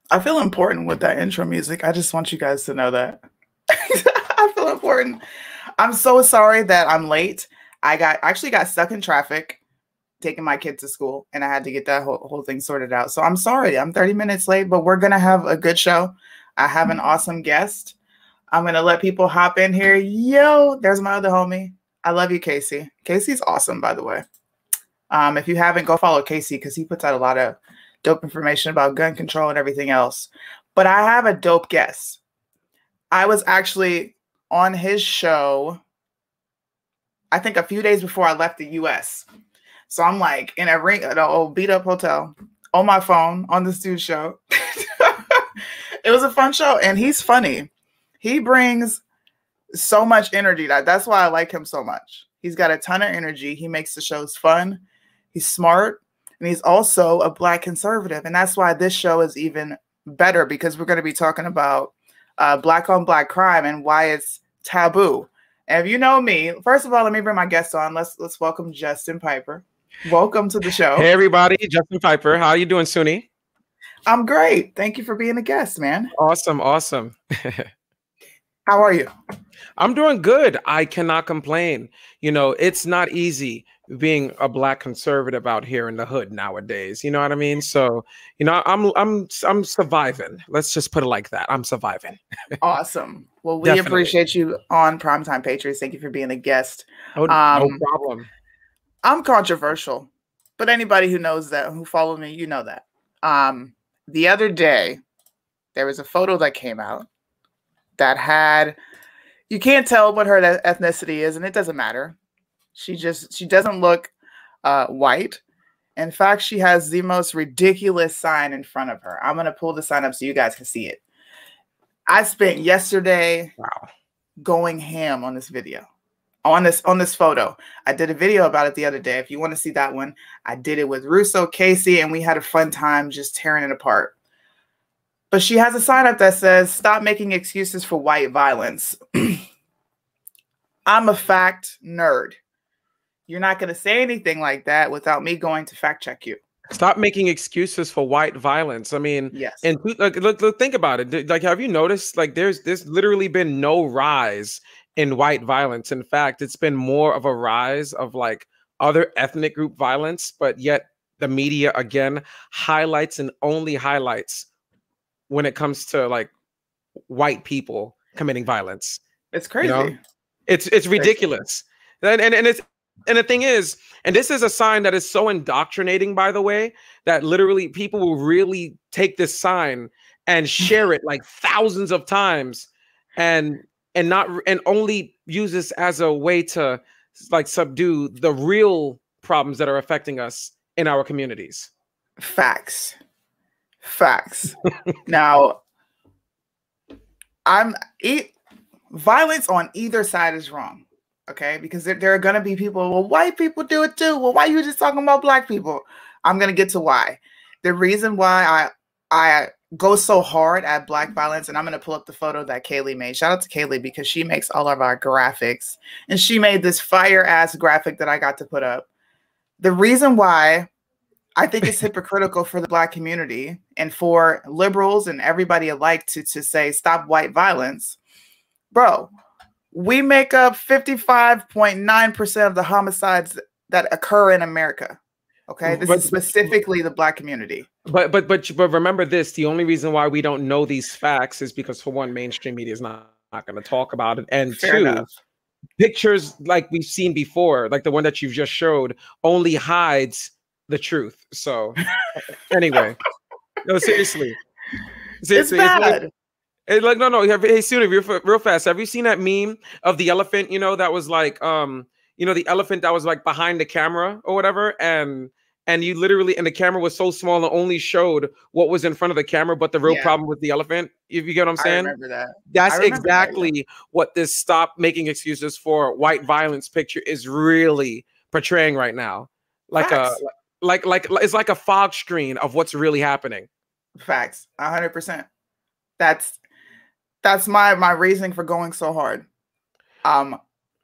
I feel important with that intro music. I just want you guys to know that. I feel important. I'm so sorry that I'm late. I actually got stuck in traffic taking my kid to school and I had to get that whole thing sorted out. So I'm sorry. I'm 30 minutes late, but we're going to have a good show. I have an awesome guest. I'm going to let people hop in here. Yo, there's my other homie. I love you, Casey. Casey's awesome, by the way. If you haven't, go follow Casey because he puts out a lot of dope information about gun control and everything else. But I have a dope guest. I was actually on his show, I think a few days before I left the US. So I'm like in a ring at an old beat up hotel on my phone on this dude's show. It was a fun show and he's funny. He brings so much energy. That's why I like him so much. He's got a ton of energy. He makes the shows fun. He's smart. And he's also a Black conservative. And that's why this show is even better because we're going to be talking about Black on Black crime and why it's taboo. And if you know me, first of all, let me bring my guest on. Let's welcome Justin Piper. Welcome to the show. Hey, everybody. Justin Piper. How are you doing, Suni? I'm great. Thank you for being a guest, man. Awesome. Awesome. How are you? I'm doing good. I cannot complain. You know, it's not easy being a Black conservative out here in the hood nowadays. You know what I mean? So, you know, I'm surviving. Let's just put it like that. I'm surviving. Awesome. Well, we appreciate you on Primetime Patriots. Thank you for being a guest. Oh, no problem. I'm controversial, but anybody who knows that, who follow me, you know that. The other day, there was a photo that came out that had, you can't tell what her ethnicity is, and it doesn't matter. She doesn't look white. In fact, she has the most ridiculous sign in front of her. I'm going to pull the sign up so you guys can see it. I spent yesterday going ham on this video, on this photo. I did a video about it the other day. If you want to see that one, I did it with Russo, Casey, and we had a fun time just tearing it apart. But she has a sign up that says, "Stop making excuses for white violence." I'm a fact nerd. You're not going to say anything like that without me going to fact check you. Stop making excuses for white violence. I mean, yes. And look, think about it. Like, have you noticed? Like, there's literally been no rise in white violence. In fact, it's been more of a rise of like other ethnic group violence. But yet, the media again highlights and only highlights when it comes to like white people committing violence. It's crazy. You know? It's ridiculous. And the thing is, and this is a sign that is so indoctrinating, by the way, that literally people will really take this sign and share it like thousands of times and only use this as a way to like subdue the real problems that are affecting us in our communities. Facts. Now, violence on either side is wrong. Okay, because there are going to be people, well, white people do it too. Well, why are you just talking about Black people? I'm going to get to why. The reason why I go so hard at Black violence, and I'm going to pull up the photo that Kaylee made. Shout out to Kaylee because she makes all of our graphics. And she made this fire-ass graphic that I got to put up. The reason why I think it's hypocritical for the Black community and for liberals and everybody alike to say stop white violence. Bro, we make up 55.9% of the homicides that occur in America. Okay, this is specifically the Black community. But remember this: the only reason why we don't know these facts is because, for one, mainstream media is not going to talk about it, and fair two, enough. Pictures like we've seen before, like the one that you've just showed, only hides the truth. So, anyway, no, seriously, it's bad. Hey, like no. Hey, Suni, real fast. Have you seen that meme of the elephant? You know, that was like, the elephant that was like behind the camera or whatever, and you literally, and the camera was so small and only showed what was in front of the camera, but the real problem with the elephant. If you get what I'm saying? I remember that. That's exactly what this "stop making excuses for white violence" picture is really portraying right now. Like Facts. it's like a fog screen of what's really happening. Facts, 100%. That's my reasoning for going so hard.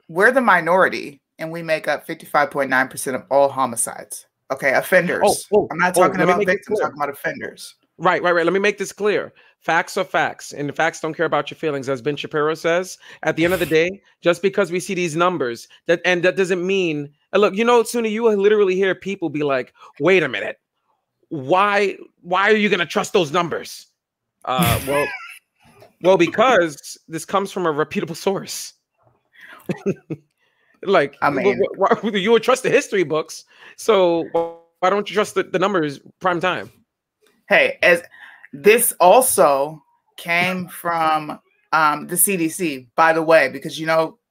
We're the minority, and we make up 55.9% of all homicides. Okay, offenders. I'm not talking about victims. I'm talking about offenders. Right. Let me make this clear. Facts are facts, and the facts don't care about your feelings, as Ben Shapiro says. At the end of the day, just because we see these numbers, that doesn't mean. And look, Suni, you will literally hear people be like, "Wait a minute, why are you going to trust those numbers?" Well, because this comes from a reputable source. Like, I mean, you would trust the history books, so why don't you trust the numbers prime time? Hey, as this also came from the CDC, by the way, because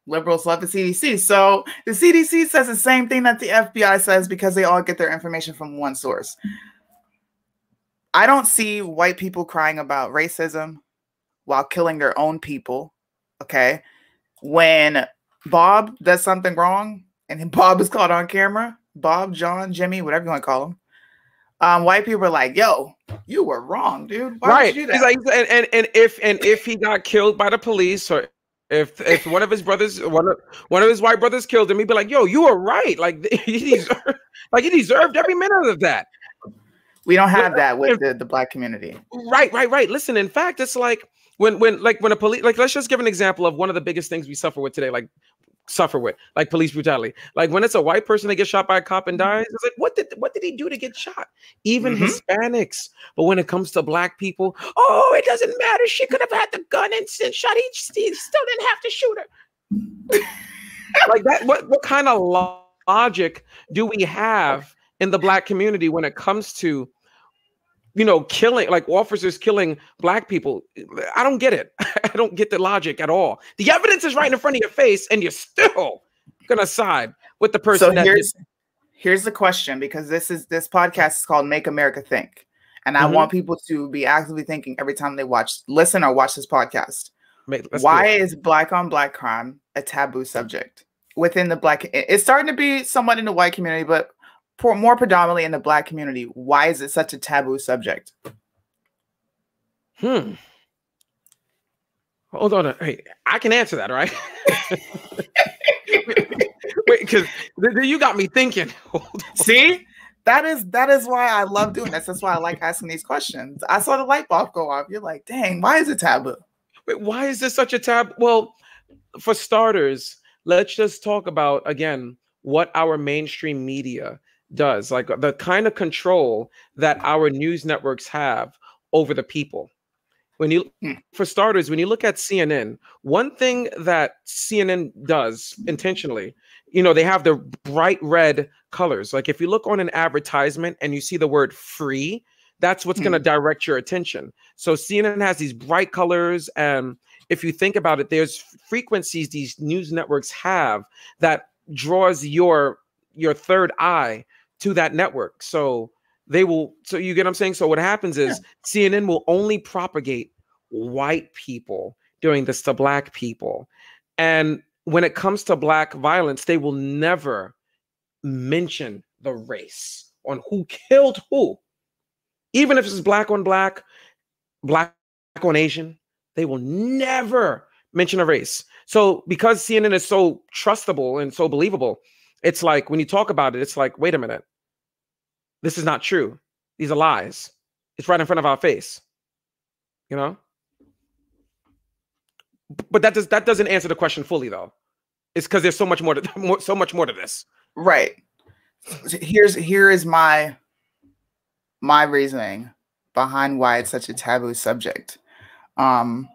liberals love the CDC. So the CDC says the same thing that the FBI says because they all get their information from one source. I don't see white people crying about racism while killing their own people. Okay. When Bob does something wrong and Bob is caught on camera, Bob, John, Jimmy, whatever you want to call him, white people are like, "Yo, you were wrong, dude. Why would you do that?" He's like, and if he got killed by the police, or if one of his brothers, one of his white brothers killed him, he'd be like, "Yo, you were right. Like he deserved every minute of that." We don't have that with the black community. Right. Listen, in fact, it's like when a police, like, let's just give an example of one of the biggest things we suffer with today, like police brutality. Like when it's a white person that gets shot by a cop and dies, it's like, what did he do to get shot? Even Hispanics. But when it comes to black people, oh, it doesn't matter. She could have had the gun and shot. He still didn't have to shoot her. Like that. What kind of logic do we have in the black community when it comes to, killing, like officers killing black people? I don't get it. I don't get the logic at all. The evidence is right in front of your face, and you're still gonna side with the person. So here's the question, because this podcast is called Make America Think, and I want people to be actively thinking every time they listen or watch this podcast. Why is black on black crime a taboo subject within the black? It's starting to be somewhat in the white community, but more predominantly in the black community. Why is it such a taboo subject? Hold on. Hey, I can answer that, right? Wait, because you got me thinking. See, that is why I love doing this. That's why I like asking these questions. I saw the light bulb go off. You're like, dang, why is it taboo? Wait, why is this such a taboo? Well, for starters, let's just talk about, again, what our mainstream media does, like the kind of control that our news networks have over the people. For starters, when you look at CNN, one thing that CNN does intentionally, they have the bright red colors. Like if you look on an advertisement and you see the word free, that's what's going to direct your attention. So CNN has these bright colors. And if you think about it, there's frequencies these news networks have that draws your third eye to that network. So you get what I'm saying? So what happens is CNN will only propagate white people doing this to black people. And when it comes to black violence, they will never mention the race on who killed who. Even if it's black on black, black on Asian, they will never mention a race. So because CNN is so trustable and so believable, it's like when you talk about it, it's like, wait a minute. This is not true. These are lies. It's right in front of our face, But that doesn't answer the question fully, though. It's because there's so much more to this. Right. Here is my reasoning behind why it's such a taboo subject. A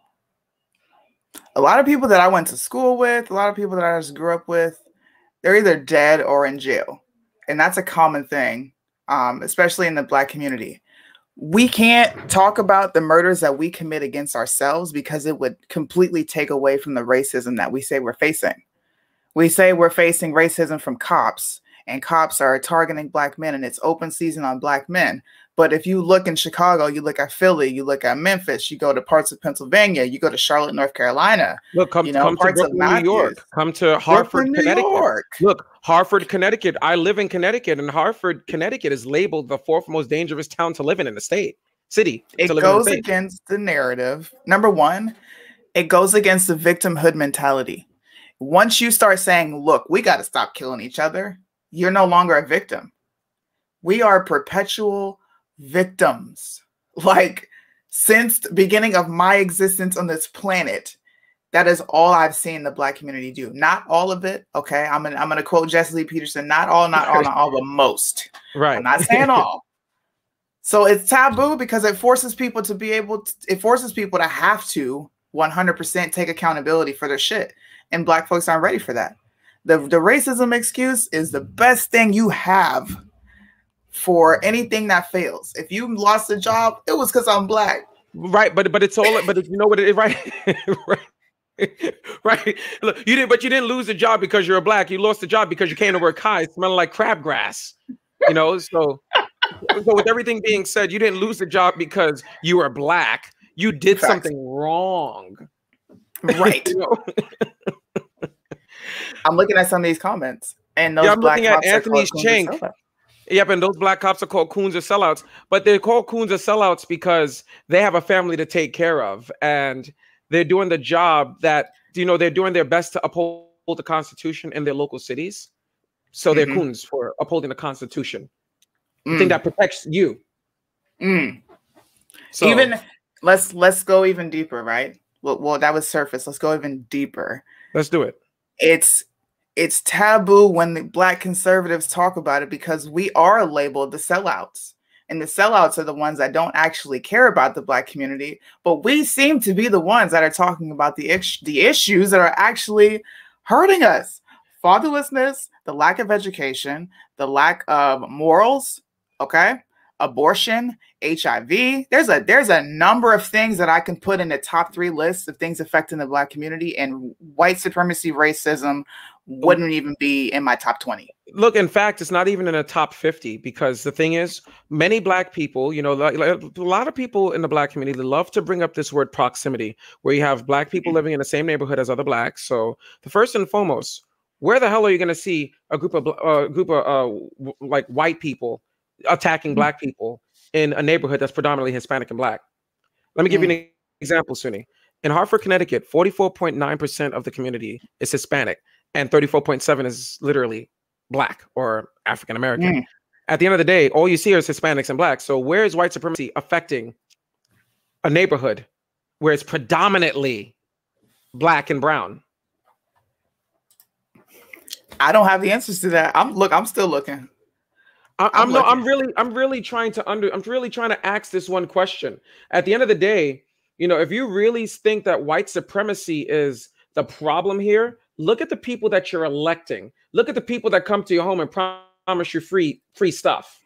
lot of people that I went to school with, a lot of people that I just grew up with, they're either dead or in jail, and that's a common thing. Especially in the black community. We can't talk about the murders that we commit against ourselves because it would completely take away from the racism that we say we're facing. We say we're facing racism from cops, and cops are targeting black men, and it's open season on black men. But if you look in Chicago, you look at Philly, you look at Memphis, you go to parts of Pennsylvania, you go to Charlotte, North Carolina. Look, come to Brooklyn, New York. Come to Hartford, Connecticut. Look, Hartford, Connecticut. I live in Connecticut, and Hartford, Connecticut is labeled the 4th most dangerous town to live in the city. It goes against the narrative. Number one, it goes against the victimhood mentality. Once you start saying, look, we got to stop killing each other, you're no longer a victim. We are perpetual victims. Like, since the beginning of my existence on this planet, that is all I've seen the Black community do. Not all of it, okay? I'm gonna quote Jesse Lee Peterson. Not all, but most. Right. I'm not saying all. So it's taboo because it forces people to be able to, it forces people to have to 100% take accountability for their shit. And Black folks aren't ready for that. The racism excuse is the best thing you have for anything that fails. If you lost a job, it was because I'm Black. Right, but it's all, but you know what it is, right? Right. Right. Look, you didn't lose the job because you're a Black. You lost the job because you came to work high, smelling like crabgrass. You know, so with everything being said, you didn't lose the job because you were Black. You did something wrong. Right. You know? I'm looking at some of these comments, and those I'm Black looking at cops Anthony's Chink. Yep, and those Black cops are called coons or sellouts, but they're called coons or sellouts because they have a family to take care of, and they're doing the job that, you know, they're doing their best to uphold the Constitution in their local cities. So they're coons for upholding the Constitution. The thing that protects you. So even let's go even deeper, right? Well, that was surface. Let's go even deeper. Let's do it. It's taboo when the Black conservatives talk about it because we are labeled the sellouts. And the sellouts are the ones that don't actually care about the Black community, but we seem to be the ones that are talking about the issues that are actually hurting us. Fatherlessness, the lack of education, the lack of morals, okay? Abortion, HIV. There's a number of things that I can put in the top 3 lists of things affecting the Black community, and white supremacy, racism wouldn't even be in my top 20. Look, in fact, it's not even in the top 50 because the thing is, many Black people, you know, like a lot of people in the Black community love to bring up this word proximity, where you have Black people living in the same neighborhood as other Blacks. So the first and foremost, where the hell are you going to see a group of like white people attacking Black people in a neighborhood that's predominantly Hispanic and Black? Let me give you an example, Suni. In Hartford, Connecticut, 44.9% of the community is Hispanic, and 34.7% is literally Black or African American. At the end of the day, all you see is Hispanics and Blacks. So where is white supremacy affecting a neighborhood where it's predominantly Black and brown? I don't have the answers to that. I'm still looking. I'm really trying to ask this one question. At the end of the day, you know, if you really think that white supremacy is the problem here, look at the people that you're electing. Look at the people that come to your home and promise you free stuff.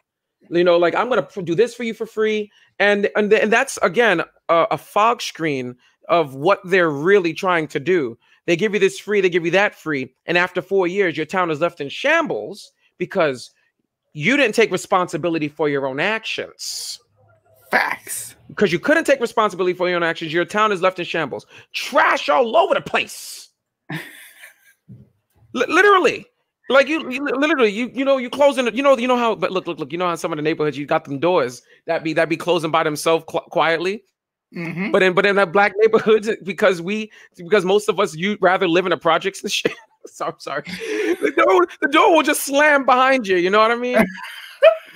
You know, like, I'm going to do this for you for free. And that's, again, a fog screen of what they're really trying to do. They give you this free, they give you that free. And after 4 years, your town is left in shambles because you didn't take responsibility for your own actions. Facts. Because you couldn't take responsibility for your own actions, your town is left in shambles. Trash all over the place. Literally. Like you closing, you know how, but look, you know how some of the neighborhoods, you got them doors that be closing by themselves quietly. But in that Black neighborhoods, because most of us, you'd rather live in the projects and shit. So I'm sorry. The door will just slam behind you. You know what I mean?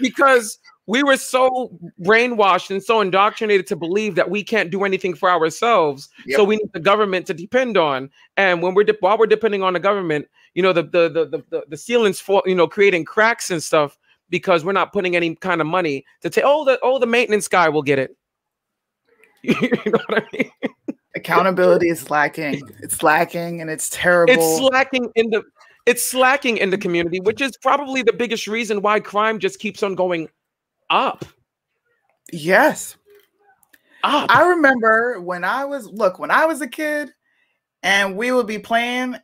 Because we were so brainwashed and so indoctrinated to believe that we can't do anything for ourselves. So we need the government to depend on. And when while we're depending on the government, you know, the ceilings fall, you know, creating cracks and stuff because we're not putting any kind of money to take. The maintenance guy will get it. You know what I mean? Accountability is lacking. It's lacking, and it's terrible. It's slacking in the community, which is probably the biggest reason why crime just keeps on going up. Yes. Up. I remember when I was a kid and we would be playing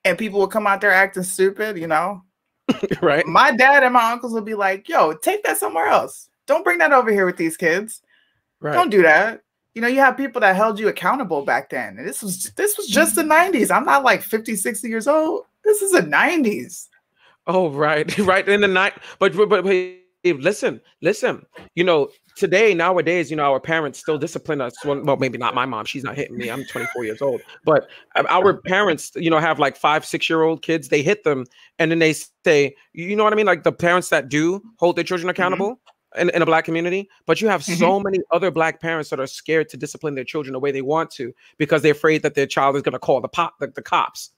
and people would come out there acting stupid, you know. Right. My dad and my uncles would be like, yo, take that somewhere else. Don't bring that over here with these kids. Right. Don't do that. You know, you have people that held you accountable back then. And this was just the 90s. I'm not like 50, 60 years old. This is the 90s. Oh, right. Right. In the night. But listen. You know, nowadays, you know, our parents still discipline us. Well, maybe not my mom. She's not hitting me. I'm 24 years old. But our parents, you know, have like 5, 6-year-old kids. They hit them. And then they say, you know what I mean? Like the parents that do hold their children accountable. in a black community, but you have Mm-hmm. so many other black parents that are scared to discipline their children the way they want to because they're afraid that their child is going to call the cops.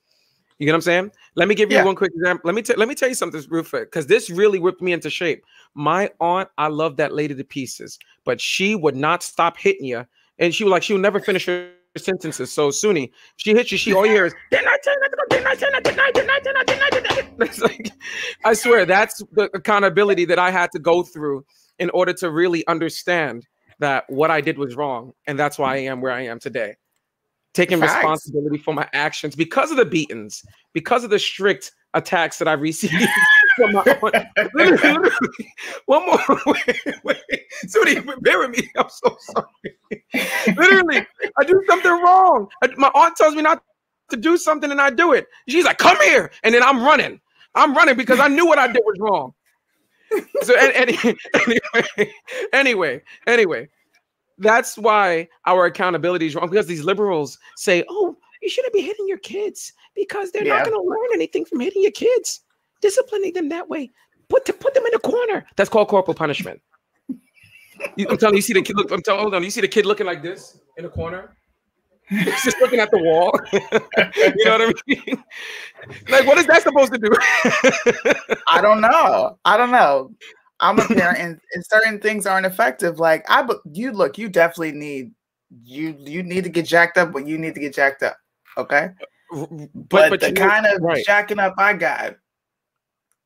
You get what I'm saying? Let me give you Yeah. one quick example. Let me tell you something real quick, because this really whipped me into shape. My aunt, I love that lady to pieces, but she would not stop hitting you, and she would never finish her sentences. So Suni, she hits you. She all you hear is didn't I tell you not to go? Didn't I tell you not to? Didn't I tell you not to? Didn't I tell you not to? It's like, I swear that's the accountability that I had to go through in order to really understand that what I did was wrong, and that's why I am where I am today. Taking Facts. responsibility for my actions because of the beatings, because of the strict attacks that I received from my aunt. Literally, one more. Wait. Somebody bear with me. I'm so sorry. Literally, I do something wrong. My aunt tells me not to do something and I do it. She's like, come here. And then I'm running. I'm running because I knew what I did was wrong. So anyway. That's why our accountability is wrong, because these liberals say, oh, you shouldn't be hitting your kids because they're not going to learn anything from hitting your kids. Disciplining them that way. Put them in a corner. That's called corporal punishment. I'm telling you, see the kid look. Hold on. You see the kid looking like this in the corner? He's just looking at the wall. You know what I mean? Like, what is that supposed to do? I don't know. I'm a parent, and certain things aren't effective. Like you definitely need you need to get jacked up when you need to get jacked up. Okay, but the kind of jacking up I got,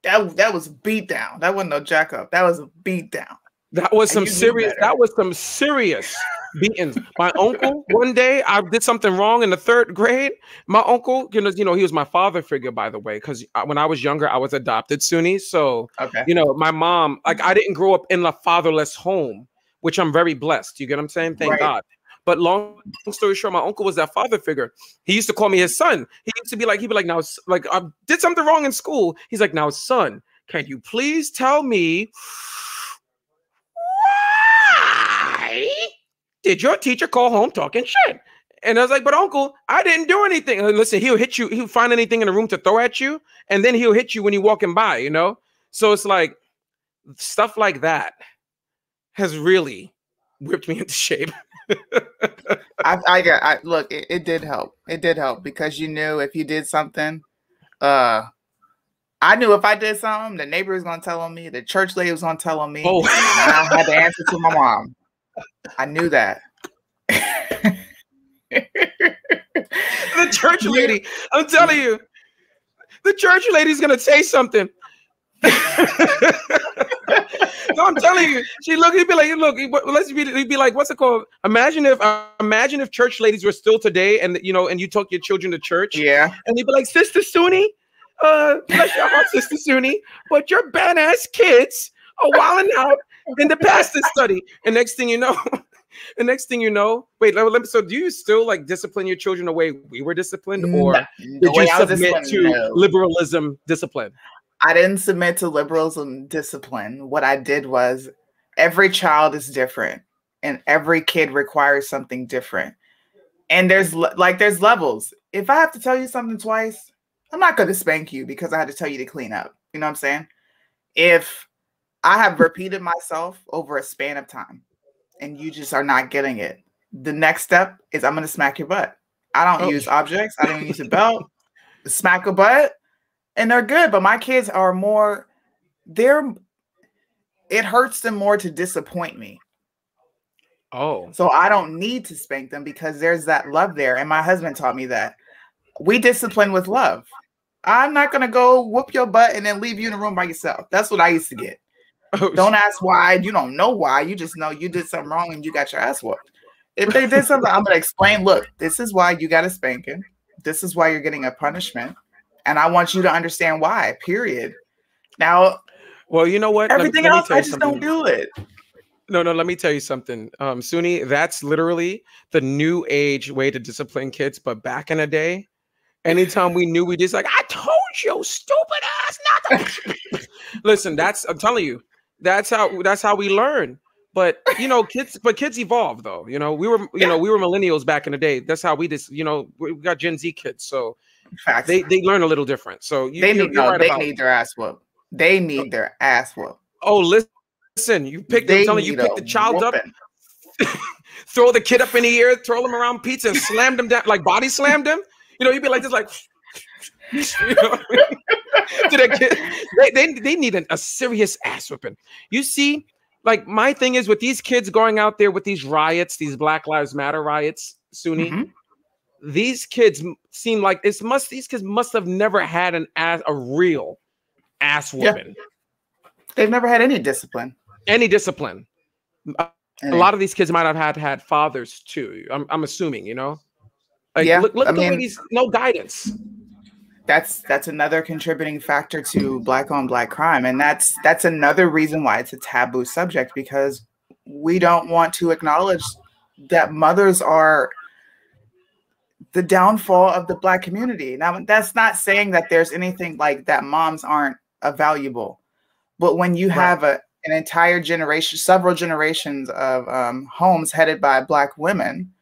that was a beat down. That wasn't no jack up. That was a beat down. That was some serious. That was some serious beatings. My uncle, one day I did something wrong in the 3rd grade. My uncle, you know, he was my father figure, by the way, because when I was younger, I was adopted, Suni. So, you know, my mom, like, I didn't grow up in a fatherless home, which I'm very blessed. You get what I'm saying? Thank God. But long story short, my uncle was that father figure. He used to call me his son. He used to be like, he'd be like, now, like, I did something wrong in school. He's like, now, son, can you please tell me did your teacher call home talking shit? And I was like, but uncle, I didn't do anything. Listen, he'll hit you. He'll find anything in the room to throw at you. And then he'll hit you when you're walking by, you know? So it's like stuff like that has really whipped me into shape. Look, it did help. It did help because you knew if you did something, I knew if I did something, the neighbor was going to tell on me, the church lady was going to tell on me, and I had to answer to my mom. I knew that. The church lady, I'm telling you, the church lady's going to say something. No, I'm telling you, he'd be like, look, he'd be like, what's it called? Imagine if church ladies were still today, and you know, and you took your children to church, and they'd be like, Sister Suni, bless your heart, Sister Suni, but your badass kids are wilding out in the pastor study. And next thing you know, wait, so do you still like discipline your children the way we were disciplined, or did you submit to liberalism discipline? I didn't submit to liberalism discipline. What I did was every child is different and every kid requires something different. And there's levels. If I have to tell you something twice, I'm not going to spank you because I had to tell you to clean up. You know what I'm saying? If I have repeated myself over a span of time and you just are not getting it, the next step is I'm going to smack your butt. I don't use objects. I don't use a belt. Smack a butt. And they're good, but my kids are more, it hurts them more to disappoint me. Oh. So I don't need to spank them because there's that love there. And my husband taught me that. We discipline with love. I'm not going to go whoop your butt and then leave you in a room by yourself. That's what I used to get. Don't ask why. You don't know why. You just know you did something wrong and you got your ass whooped. If they did something, I'm going to explain, look, this is why you got a spanking. This is why you're getting a punishment. And I want you to understand why, period. Now, well, you know what? Everything else, I just don't do it. No, let me tell you something. Suni, that's literally the new age way to discipline kids. But back in the day, anytime we knew, we just like, I told you, stupid ass, not to. Listen, I'm telling you, that's how we learn. But you know, kids evolve though. You know, we were millennials back in the day. That's how we just, you know, we got Gen Z kids. So facts. They learn a little different. So they need their ass whooped. They need their ass whooped. Oh, listen, you picked. I'm They telling you, you need a picked the child up, whooping. throw the kid up in the air, throw them around pizza, and slammed him down, like body slammed him. You know, you'd be like this, like, you know what I mean? To that kid, they need a serious ass whipping. You see, like my thing is with these kids going out there with these riots, these Black Lives Matter riots, Suni. These kids seem like these kids must have never had a real ass whooping. Yeah. They've never had any discipline. Any discipline. A lot of these kids might have had fathers too. I'm assuming, you know. Like look at the way these no guidance. That's another contributing factor to Black on Black crime, and that's another reason why it's a taboo subject, because we don't want to acknowledge that mothers are the downfall of the Black community. Now, that's not saying that there's anything like that moms aren't valuable, but when you have an entire generation, several generations of homes headed by Black women,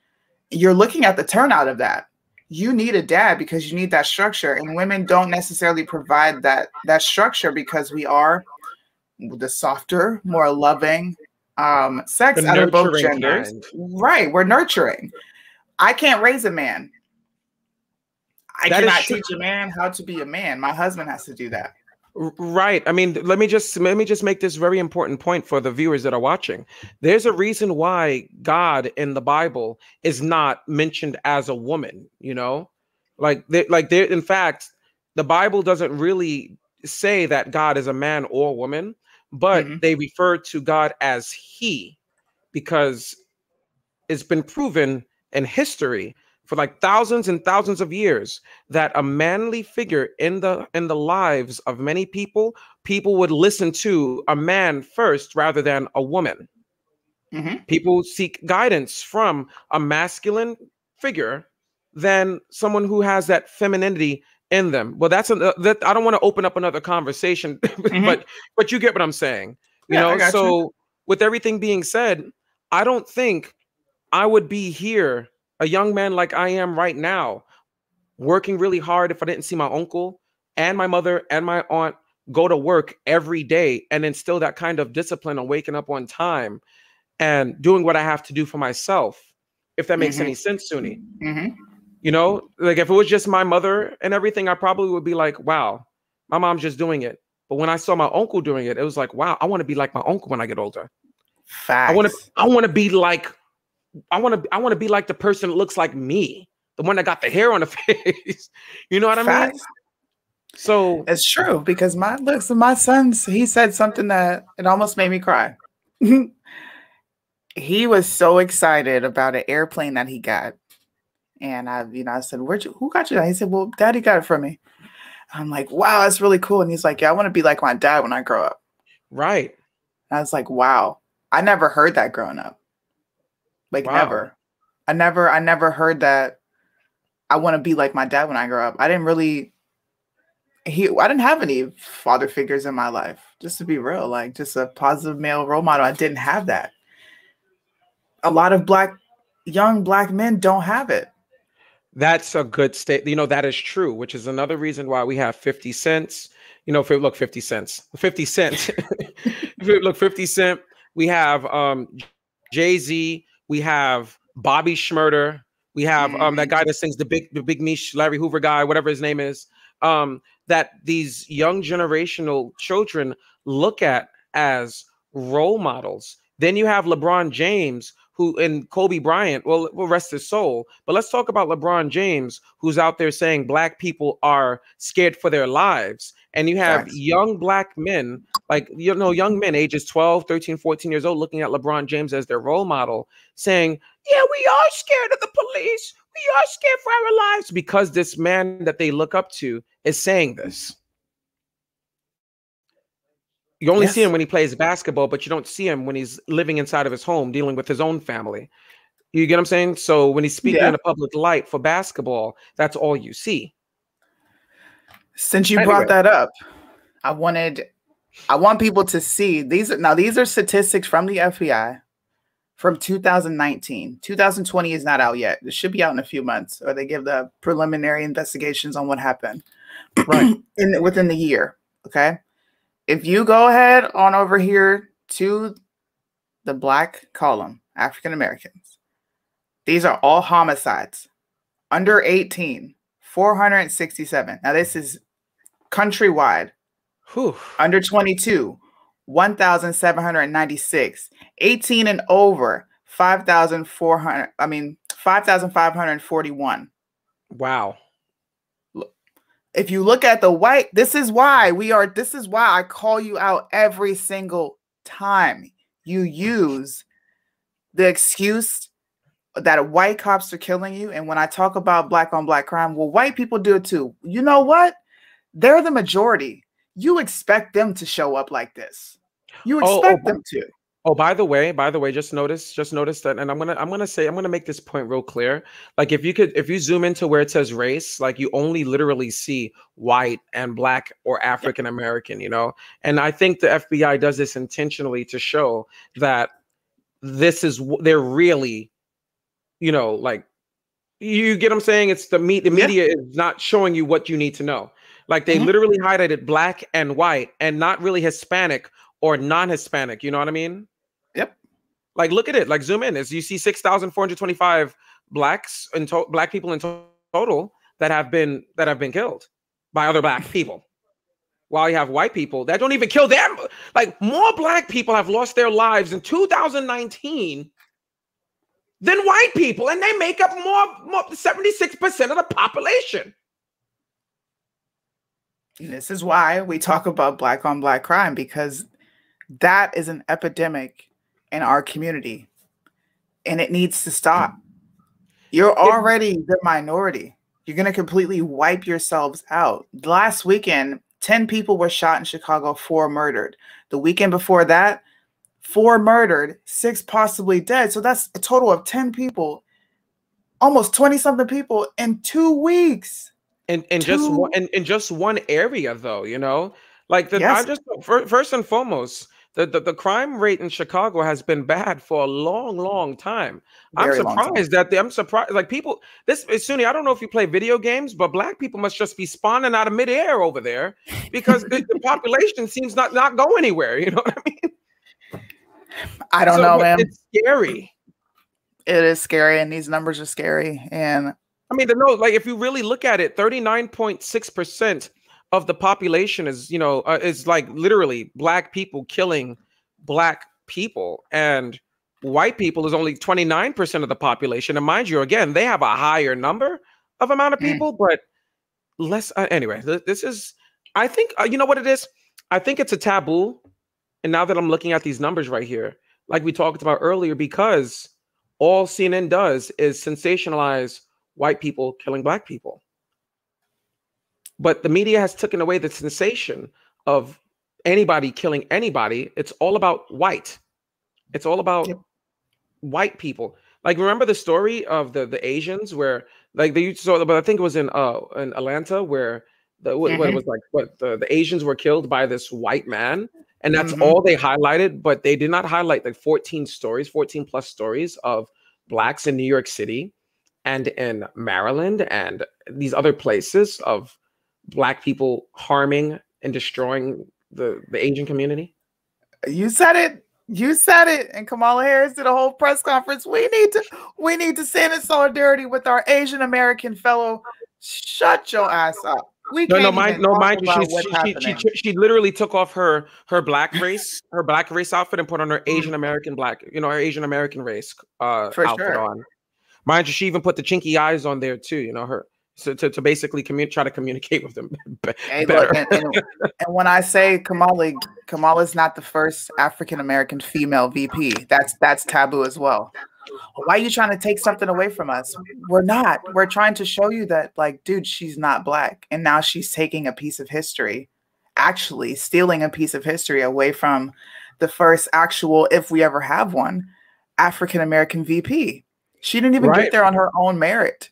you're looking at the turnout of that. You need a dad because you need that structure, and women don't necessarily provide that structure because we are the softer, more loving sex out of both genders. Right, we're nurturing. I can't raise a man. I cannot teach a man how to be a man. My husband has to do that. Right. I mean, let me just make this very important point for the viewers that are watching. There's a reason why God in the Bible is not mentioned as a woman, you know? In fact, the Bible doesn't really say that God is a man or a woman, but they refer to God as he, because it's been proven in history for like thousands and thousands of years that a manly figure in the lives of many people would listen to a man first rather than a woman. People seek guidance from a masculine figure than someone who has that femininity in them. Well, I don't want to open up another conversation, but you get what I'm saying. You know, so with everything being said, I don't think I would be here, a young man like I am right now, working really hard if I didn't see my uncle and my mother and my aunt go to work every day and instill that kind of discipline on waking up on time and doing what I have to do for myself, if that makes any sense, Suni. You know, like if it was just my mother and everything, I probably would be like, wow, my mom's just doing it. But when I saw my uncle doing it, it was like, wow, I want to be like my uncle when I get older. Facts. I want to be like the person that looks like me, the one that got the hair on the face. You know what I mean? So it's true, because my son's, he said something that it almost made me cry. He was so excited about an airplane that he got. And I said, who got you that? He said, well, Daddy got it for me. I'm like, wow, that's really cool. And he's like, yeah, I want to be like my dad when I grow up. Right. And I was like, wow, I never heard that growing up. Like never. I never heard that I want to be like my dad when I grow up. I didn't have any father figures in my life, just to be real, like just a positive male role model. I didn't have that. A lot of young black men don't have it. That's a good state. You know, that is true, which is another reason why we have 50 cents. You know, 50 cents. Look, 50 Cent. We have Jay-Z. We have Bobby Shmurda. We have that guy that sings the big Mish, Larry Hoover guy, whatever his name is. That these young generational children look at as role models. Then you have LeBron James, and Kobe Bryant, well, rest his soul. But let's talk about LeBron James, who's out there saying black people are scared for their lives. And you have young black men, like, you know, young men ages 12, 13, 14 years old, looking at LeBron James as their role model, saying, yeah, we are scared of the police. We are scared for our lives, because this man that they look up to is saying this. You only see him when he plays basketball, but you don't see him when he's living inside of his home, dealing with his own family. You get what I'm saying? So when he's speaking in a public light for basketball, that's all you see. Since you brought that up, I want people to see these are statistics from the FBI from 2019. 2020 is not out yet. It should be out in a few months, or they give the preliminary investigations on what happened within the year. Okay. If you go ahead on over here to the black column, African Americans, these are all homicides. Under 18, 467. Now, this is countrywide. Whew. Under 22, 1,796. 18 and over, 5,541. Wow. If you look at the white, this is why I call you out every single time you use the excuse that white cops are killing you. And when I talk about black on black crime, well, white people do it too. You know what? They're the majority. You expect them to show up like this. You expect them to. Oh, by the way, just notice that, and I'm gonna make this point real clear. Like, if you zoom into where it says race, like, you only literally see white and black or African American, you know. And I think the FBI does this intentionally to show that they're really, you know, like, you get what I'm saying? It's the media is not showing you what you need to know. Like, they literally highlighted black and white and not really Hispanic or non-Hispanic. You know what I mean? Yep. Like, look at it. Like, zoom in. As you see 6,425 blacks and black people in total that have been killed by other black people. While you have white people that don't even kill them. Like, more black people have lost their lives in 2019 than white people, and they make up more 76% of the population. This is why we talk about black on black crime, because that is an epidemic in our community, and it needs to stop. You're already the minority. You're going to completely wipe yourselves out. Last weekend, 10 people were shot in Chicago, 4 murdered. The weekend before that, 4 murdered, 6 possibly dead. So that's a total of 10 people, almost 20-something people in 2 weeks. In just one area, though, you know, like first and foremost, the crime rate in Chicago has been bad for a long time. I'm surprised. Like, people, this is Sunni. I don't know if you play video games, but black people must just be spawning out of midair over there, because the population seems not go anywhere. You know what I mean? I don't know, man. It's scary. It is scary, and these numbers are scary. And I mean, like, if you really look at it, 39.6% of the population is, you know, is like literally black people killing black people, and white people is only 29% of the population. And mind you, again, they have a higher number of amount of people, but less. Anyway, this is, I think, you know what it is? I think it's a taboo. And now that I'm looking at these numbers right here, like we talked about earlier, because all CNN does is sensationalize white people killing black people. But the media has taken away the sensation of anybody killing anybody. It's all about white. It's all about white people. Like, remember the story of the Asians, where, like, they used to, but I think it was in Atlanta, where the Asians were killed by this white man, and that's all they highlighted. But they did not highlight like 14 plus stories of blacks in New York City and in Maryland and these other places of black people harming and destroying the Asian community. You said it. You said it. And Kamala Harris did a whole press conference. We need to stand in solidarity with our Asian American fellow. Shut your ass up. Mind you, she literally took off her black race outfit and put on her Asian American her Asian American race outfit on. Mind you, she even put the chinky eyes on there too, you know, her to basically try to communicate with them better. Look, and when I say Kamala's not the first African American female VP. That's taboo as well. Why are you trying to take something away from us? We're not. We're trying to show you that, like, dude, she's not black. And now she's taking a piece of history, actually stealing a piece of history away from the first actual, if we ever have one, African American VP. She didn't even get there on her own merit.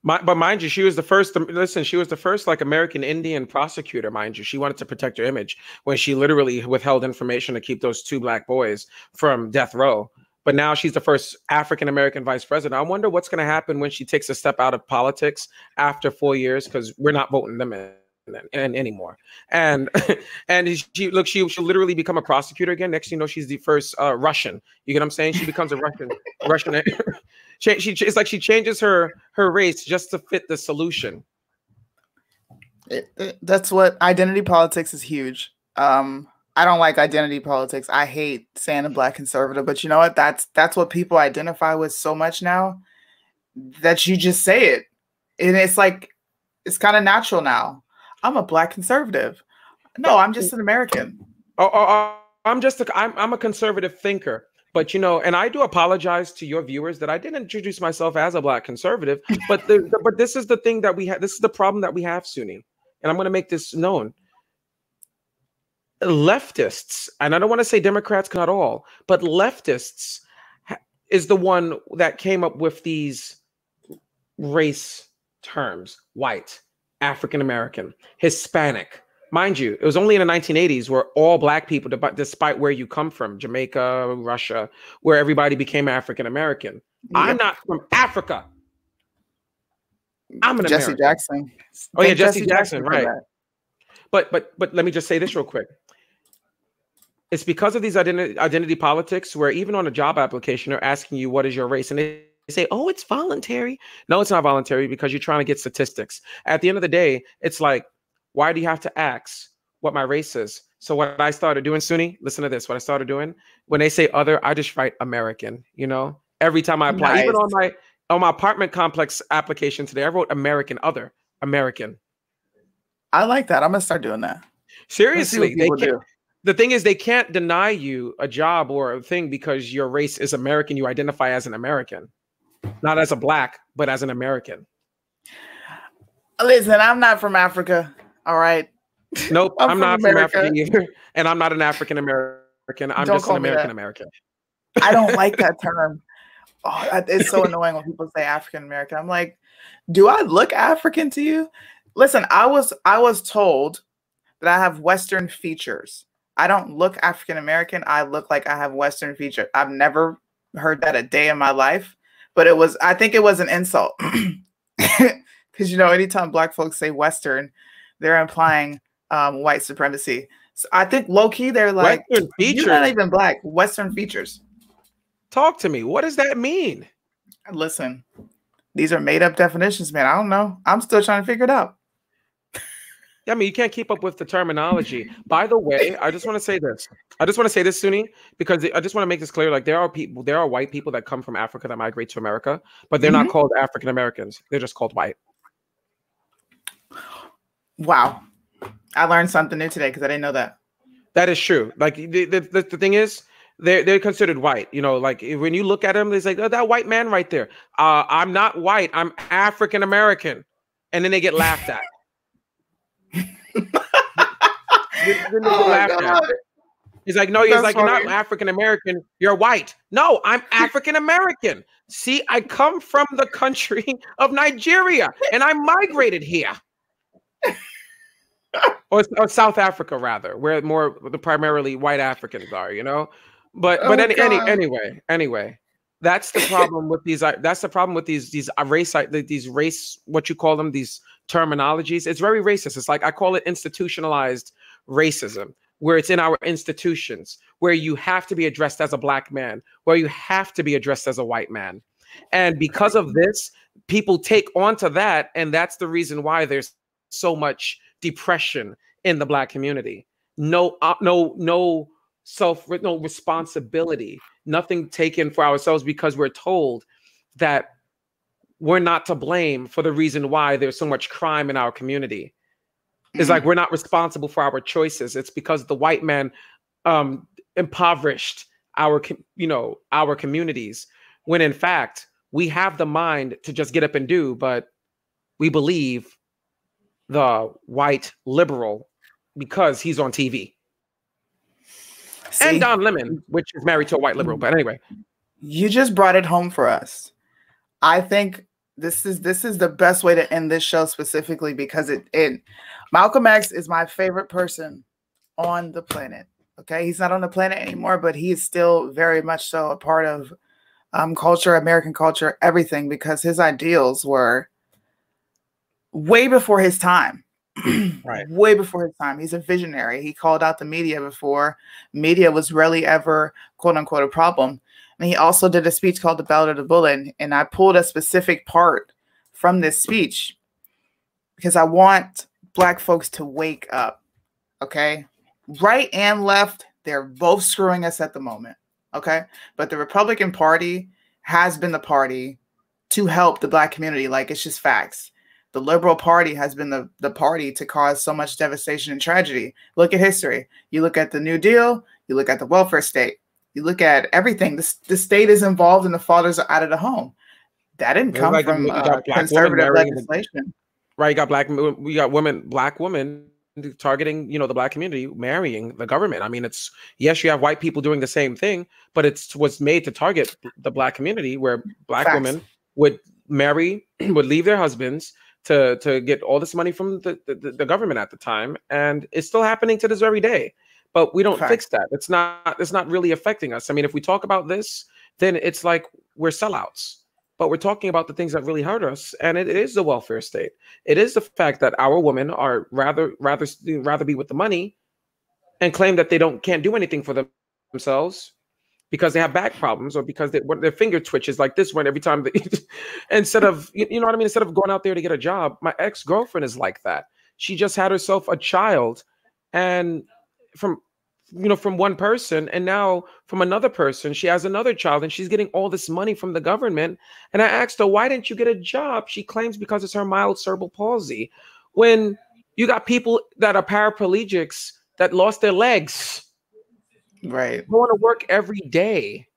But mind you, she was the first. Listen, she was the first like American Indian prosecutor. Mind you, she wanted to protect her image when she literally withheld information to keep those 2 black boys from death row. But now she's the first African American vice president. I wonder what's going to happen when she takes a step out of politics after 4 years, because we're not voting them in. anymore. And and she'll literally become a prosecutor again. Next thing you know, she's the first Russian. You get what I'm saying? She becomes a Russian. It's like she changes her race just to fit the solution. That's what identity politics is huge. I don't like identity politics. I hate saying a black conservative, but you know what? That's what people identify with so much now that you just say it. And it's like, it's kind of natural now. I'm a black conservative. No, I'm just an American. I'm a conservative thinker. But, you know, and I do apologize to your viewers that I didn't introduce myself as a black conservative. But but this is the thing that we have. This is the problem that we have, Suni. And I'm going to make this known. Leftists, and I don't want to say Democrats, not all, but leftists is the one that came up with these race terms: white, African American, Hispanic. Mind you, it was only in the 1980s where all black people, despite where you come from, Jamaica, Russia, where everybody became African American. Yep. I'm not from Africa. I'm an Jesse American. Jackson. Oh yeah, Jesse Jackson, right? But let me just say this real quick. It's because of these identity politics where even on a job application, they're asking you, what is your race? And they say, oh, it's voluntary. No, it's not voluntary because you're trying to get statistics. At the end of the day, it's like, why do you have to ask what my race is? So what I started doing, Suni, listen to this. What I started doing, when they say other, I just write American, you know, every time I apply. Nice. Even on my apartment complex application today, I wrote American, other, American. I like that. I'm going to start doing that. Seriously, they can't. The thing is, they can't deny you a job or a thing because your race is American. You identify as an American, not as a black, but as an American. Listen, I'm not from Africa. All right. Nope, I'm not from Africa either. And I'm not an African American. I'm just an American American. I don't like that term. Oh, it's so annoying when people say African American. I'm like, do I look African to you? Listen, I was told that I have Western features. I don't look African American. I look like I have Western features. I've never heard that a day in my life, but I think it was an insult. Because, you know, anytime black folks say Western, they're implying white supremacy. So I think low key, they're like, you're not even black. Western features. Talk to me. What does that mean? Listen, these are made up definitions, man. I don't know. I'm still trying to figure it out. I mean, you can't keep up with the terminology. By the way, I just want to say this. Suni, because I just want to make this clear. Like there are white people that come from Africa that migrate to America, but they're not called African Americans. They're just called white. Wow. I learned something new today because I didn't know that. That is true. Like the thing is, they're considered white. You know, like when you look at them, it's like, oh, that white man right there. I'm not white. I'm African American. And then they get laughed at. He's like, no, he's like, you're not African American, you're white. No, I'm African American. See, I come from the country of Nigeria and I migrated here. or South Africa, rather, where more the primarily white Africans are, you know. But anyway, that's the problem with these. That's the problem with these race, what you call them, these terminologies. It's very racist. It's like I call it institutionalized racism, where it's in our institutions, where you have to be addressed as a black man, where you have to be addressed as a white man. And because of this, people take onto that. And that's the reason why there's so much depression in the black community. No responsibility, nothing taken for ourselves because we're told that we're not to blame for the reason why there's so much crime in our community. It's like we're not responsible for our choices. It's because the white man impoverished our communities, when in fact we have the mind to just get up and do, but we believe the white liberal because he's on TV. See? And Don Lemon, which is married to a white liberal. But anyway, you just brought it home for us. I think this is the best way to end this show specifically because Malcolm X is my favorite person on the planet. Okay, he's not on the planet anymore, but he is still very much so a part of culture, American culture, everything, because his ideals were way before his time. Right. way before his time. He's a visionary. He called out the media before media was really ever, quote unquote, a problem. And he also did a speech called The Ballad of the Bullet. And I pulled a specific part from this speech because I want Black folks to wake up. Okay. Right and left, they're both screwing us at the moment. Okay. But the Republican Party has been the party to help the Black community. Like, it's just facts. The Liberal Party has been the party to cause so much devastation and tragedy. Look at history. You look at the New Deal, you look at the welfare state, you look at everything. The state is involved and the fathers are out of the home. That didn't come Like, from you got Black conservative legislation. Right. You got Black women targeting, the Black community, marrying the government. I mean, yes, you have white people doing the same thing, but it was made to target the Black community, where Black Facts. women would marry, would leave their husbands to get all this money from the government at the time. And it's still happening to this very day. But we don't fix that. It's not really affecting us. I mean, if we talk about this, then it's like we're sellouts. But we're talking about the things that really hurt us, and it is the welfare state. It is the fact that our women are rather be with the money, and claim that they can't do anything for themselves because they have back problems, or because their finger twitches like this one every time they, instead of you know what I mean. Instead of going out there to get a job, my ex-girlfriend is like that. She just had herself a child, and from one person, and now from another person, she has another child, and she's getting all this money from the government. And I asked her, why didn't you get a job? She claims because it's her mild cerebral palsy. When you got people that are paraplegics that lost their legs, right, going to work every day.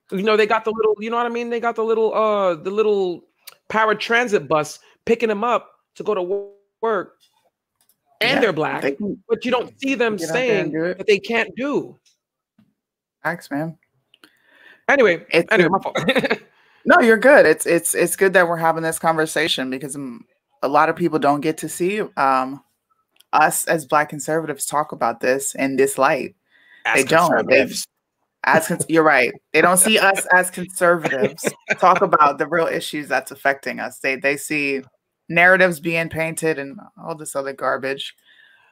They got the little, you know what I mean? They got the little paratransit bus picking them up to go to work. And they're Black, but you don't see them saying that they can't do. Thanks, man. Anyway, my fault. No, you're good. It's good that we're having this conversation, because a lot of people don't get to see us as Black conservatives talk about this in this light. They don't. You're right. They don't see us as conservatives talk about the real issues that's affecting us. They see narratives being painted and all this other garbage.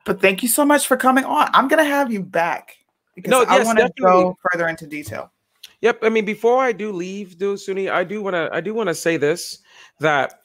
But thank you so much for coming on. I'm gonna have you back because I want to go further into detail. Yep. I mean, before I do leave, Suni, I do want to say this, that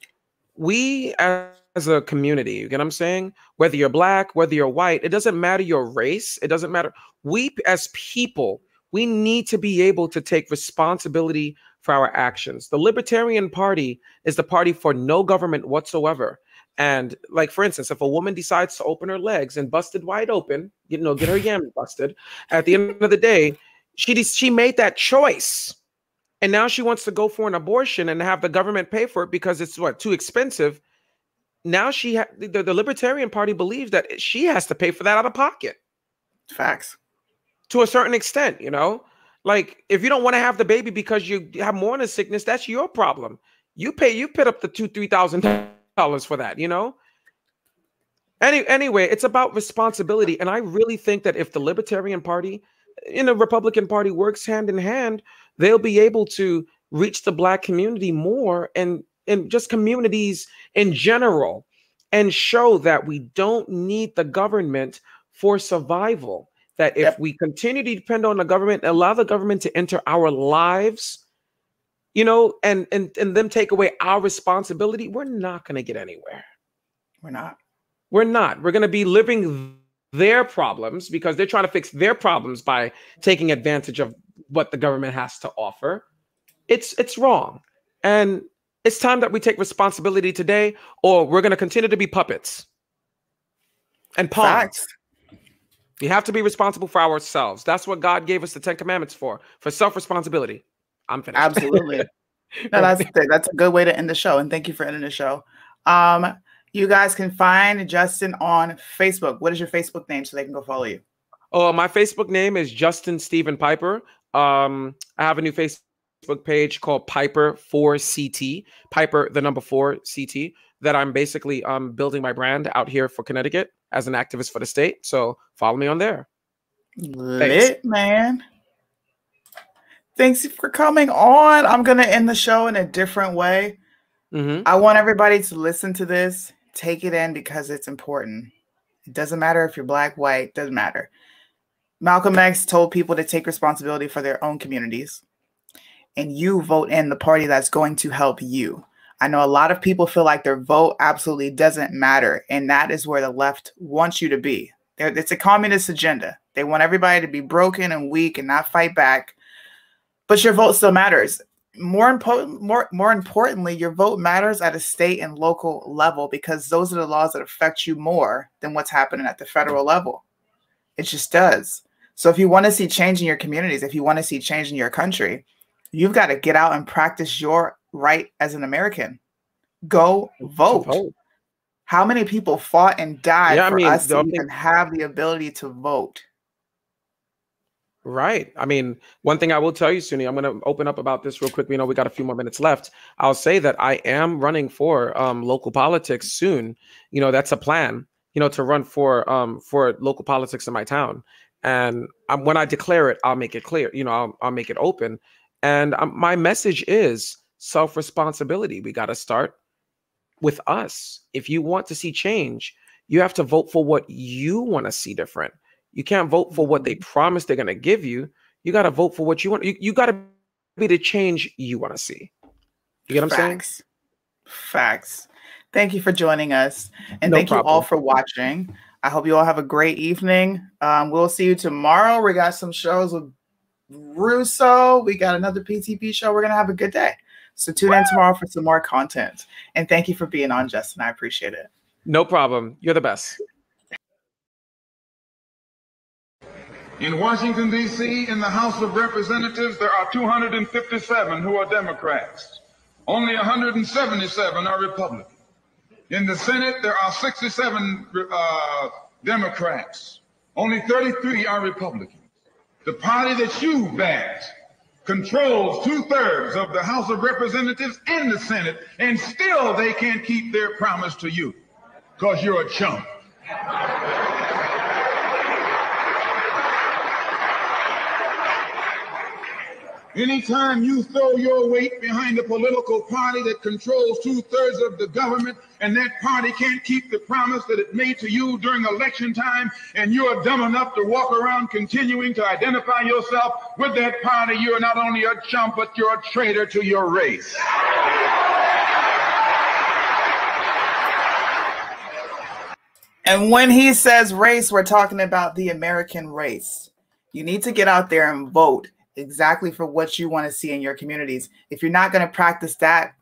we as a community, you get what I'm saying? Whether you're Black, whether you're white, it doesn't matter your race. It doesn't matter. We as people, we need to be able to take responsibility for our actions. The Libertarian Party is the party for no government whatsoever. And like, for instance, if a woman decides to open her legs and bust it wide open, get her yams busted, at the end of the day, she made that choice. And now she wants to go for an abortion and have the government pay for it because it's too expensive. Now the Libertarian Party believes that she has to pay for that out of pocket. Facts. To a certain extent, like, if you don't want to have the baby because you have morning sickness, that's your problem. You put up the $2,000-$3,000 for that, Anyway, it's about responsibility. And I really think that if the Libertarian Party and the Republican Party works hand in hand, they'll be able to reach the Black community more, and just communities in general, and show that we don't need the government for survival. That if we continue to depend on the government, allow the government to enter our lives, and them take away our responsibility, we're not going to get anywhere. We're not. We're going to be living their problems because they're trying to fix their problems by taking advantage of what the government has to offer. It's wrong. And it's time that we take responsibility today, or we're going to continue to be puppets and pawns. Facts. We have to be responsible for ourselves. That's what God gave us the 10 Commandments for self-responsibility. I'm finished. Absolutely. No, that's a good way to end the show. And thank you for ending the show. You guys can find Justin on Facebook. What is your Facebook name so they can go follow you? Oh, my Facebook name is Justin Stephen Piper. I have a new Facebook page called Piper4CT, Piper the number 4 CT, that I'm basically building my brand out here for Connecticut as an activist for the state. So follow me on there. Lit, man. Thanks for coming on. I'm going to end the show in a different way. I want everybody to listen to this, Take it in because it's important. It doesn't matter if you're black, white, doesn't matter. Malcolm X told people to take responsibility for their own communities. And you vote in the party that's going to help you. I know a lot of people feel like their vote absolutely doesn't matter. And that is where the left wants you to be. It's a communist agenda. They want everybody to be broken and weak and not fight back. But your vote still matters. More importantly, your vote matters at a state and local level because those are the laws that affect you more than what's happening at the federal level. It just does. So if you want to see change in your communities, if you want to see change in your country, you've got to get out and practice your right as an American. Go vote. How many people fought and died for us to even have the ability to vote? Right. I mean, one thing I will tell you, Suni, I'm going to open up about this real quick. We know we got a few more minutes left. I'll say that I am running for local politics soon. You know, that's a plan, you know, to run for local politics in my town. And when I declare it, I'll make it clear, you know, I'll make it open. And my message is self-responsibility. We got to start with us. If you want to see change, you have to vote for what you want to see different. You can't vote for what they promise they're going to give you. You got to vote for what you want. You got to be the change you want to see. You get what I'm saying? Facts. Thank you for joining us. And thank you all for watching. I hope you all have a great evening. We'll see you tomorrow. We got some shows with Russo. We got another PTP show. We're going to have a good day. So tune in tomorrow for some more content. And thank you for being on, Justin. I appreciate it. No problem. You're the best. In Washington, D.C., in the House of Representatives, there are 257 who are Democrats. Only 177 are Republicans. In the Senate, there are 67 Democrats. Only 33 are Republicans. The party that you backed controls 2/3 of the House of Representatives and the Senate, and still they can't keep their promise to you because you're a chump. Anytime you throw your weight behind a political party that controls 2/3 of the government and that party can't keep the promise that it made to you during election time, and you're dumb enough to walk around continuing to identify yourself with that party, you're not only a chump, but you're a traitor to your race. And when he says race, we're talking about the American race. You need to get out there and vote exactly for what you want to see in your communities. If you're not going to practice that,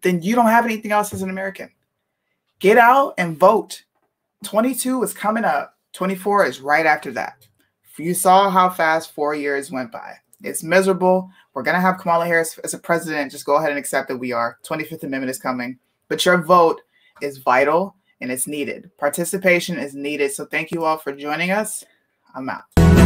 then you don't have anything else as an American. Get out and vote. 22 is coming up. 24 is right after that. You saw how fast 4 years went by. It's miserable. We're going to have Kamala Harris as a president. Just go ahead and accept that we are. 25th Amendment is coming. But your vote is vital and it's needed. Participation is needed. So thank you all for joining us. I'm out.